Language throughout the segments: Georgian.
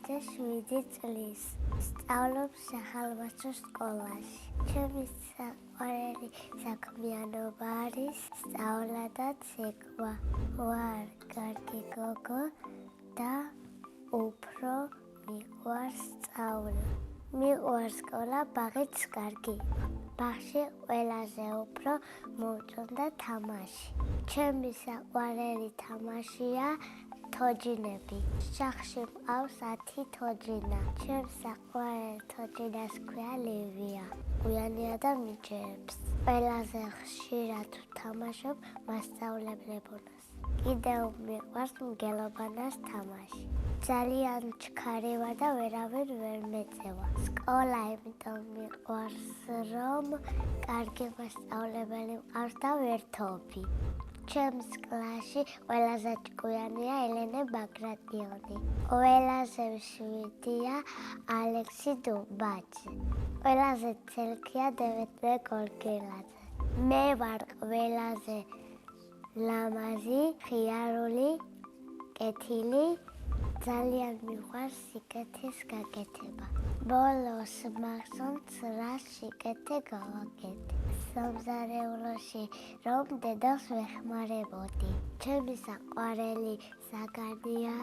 7 წლის. სწავლობ სახალხო სკოლაში. ჩემი საყვარელი საქმიანობა არის სწავლა და ცეკვა. ვარ კარგი გოგო და უფრო მიყვარს სწავლა. მიყვარს სკოლა, ბაღიც კარგი. ბაღში ყველაზე უფრო მომწონდა თამაში. ჩემი საყვარელი თამაშია თოჯინები. სახლში მყავს 10 თოჯინა. ჩემს საყვარელ თოჯინას ქვია ლევია. გვიანია და მიჯერებს. ყველაზე ხშირად ვთამაშობ მასწავლებლებონას. კიდევ მიყვარს მგელობანას თამაში. ძალიან ჩქარი ვარ და ვერავინ ვერ მეწევა. სკოლა იმიტომ მიყვარს, რომ კარგი მასწავლებელი მყავს და ვერთობი. ჩემს კლასში ყველაზე ჭკვიანია ელენე ბაგრატიონი. ყველაზე მშვიდია ალექსი დუბაძე. ყველაზე ცელქია დემეტრე გორგელაძე. მე ვარ ყველაზე ლამაზი, ხიარული, კეთილი. ძალიან მიყვარს სიკეთის გაკეთება. ბოლოს მახსოვს რა სიკეთე გავაკეთე. სამზარეულოში რომ დედას ვეხმარებოდი. ჩემი საყვარელი საგანია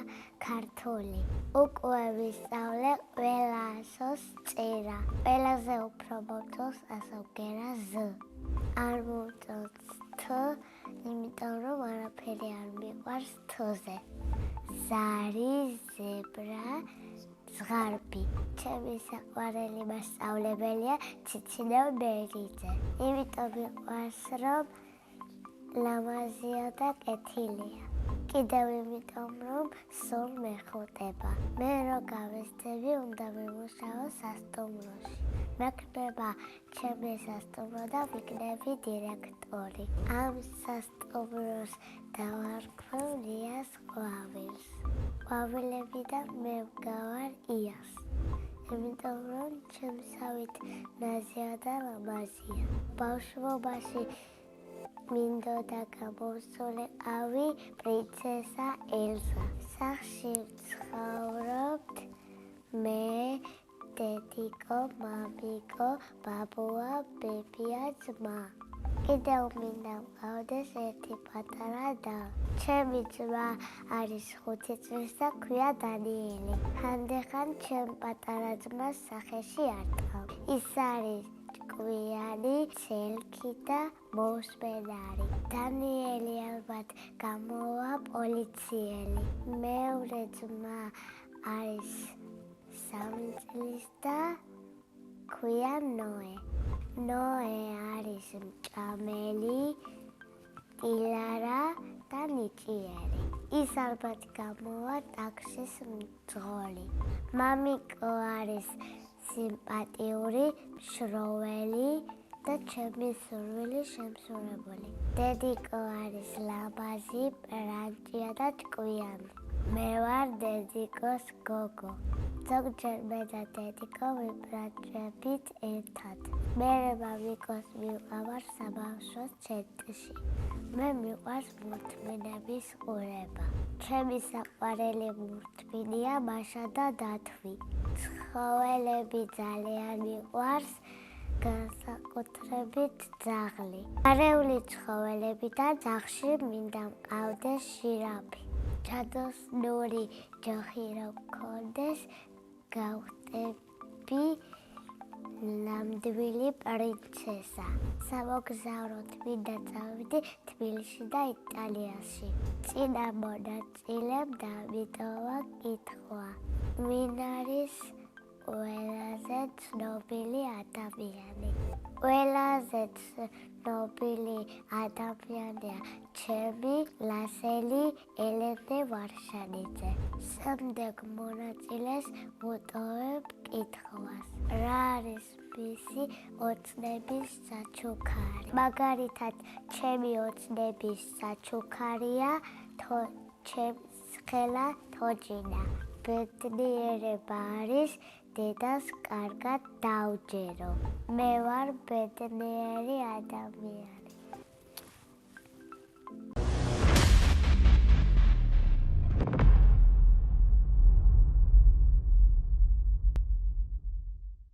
ქართული. უკვე ვისწავლე ყველა ასოს წერა. ყველაზე უფრო მომწონს ასომგერა ზ. არ მომწონს თ, იმიტომ რომ არაფერი არ მიყვარს თ-ზე. ზარი, ზებრა, ზღარბი. ჩემი საყვარელი მასწავლებელია ციცინე მერიძე. იმიტომ მიყვარს, რომ ლამაზია და კეთილია. კიდევ იმიტომ, რომ სულ მეხუტება. მე რო გავესწრები, უნდა ვიმუშაო სასტუმროში. მექნება ჩემი სასტუმრო და ვიქნები დირექტორი. ამ სასტუმროს დავარქვევ ნიას ყვავილს. ყვავილებიდან მე ვგავარ იას. იმიტომ რომ ჩემსავით ნაზია და ლამაზია. ბავშვობაში მინდოდა გამოვსულიყავი პრინცესა ელზა. სახლში ვცხოვრობთ მე, დედიკო, მამიკო, ბაბუა, ბებია, ძმა. კიდევ მინდა მყავდეს ერთი პატარა და. ჩემი ძმა არის 5 წლის და ქვია დანიელი. ხანდახან ჩემ პატარა ძმას სახეში არ ტყავ. ის არის ჭკვიანი, ცელქი და მოუსმენარი. დანიელი ალბათ გამოვა პოლიციელი. მეორე ძმა არის 3 წლის და ქვია ნოე. ნოე არის მჭამელი, ტილარა და ნიჭიერი. ის ალბათ გამოვა ტაქსის მძღოლი. მამიკო არის სიმპათიური, მშროველი და ჩემი სურვილის შემსრულებელი. დედიკო არის ლამაზი, პრანჭია და ჭკვიანი. მე ვარ დედიკოს გოგო. ზოგჯერ მე და დედიკო ვიბრაჭებით ერთად. მე მამიკოს მივყავარ საბავშვო ცენტრში. მე მიყვარს მურთმინების ყურება. ჩემი საყვარელი მურთმინია მაშა და დათვი. ცხოველები ძალიან მიყვარს, განსაკუთრებით ძაღლი. გარეული ცხოველებიდან ძაღლში მინდა მყავდეს ჟირაფი. ჩადოსნური ჯოხი რომ მქონდეს, გავხდები ნამდვილი პრინცესა. სამოგზაუროდ მინდა წავიდე თბილისში და იტალიაში. წინა მონაწილემ დამიტოვა კითხვა. ვინ არის ყველაზე ცნობილი ადამიანი? ყველაზე ცნობილი ადამიანია ჩემი ლასელი ელენე ვარშანიძე. შემდეგ მონაწილეს ვუტოვებ კითხვას. რა არის მისი ოცნების საჩუქარი? მაგალითად, ჩემი ოცნების საჩუქარია ჩემს ხელა თოჯინა. ბედნიერება არის დედას კარგად დავჯერო. მე ვარ ბედნიერი ადამიანი.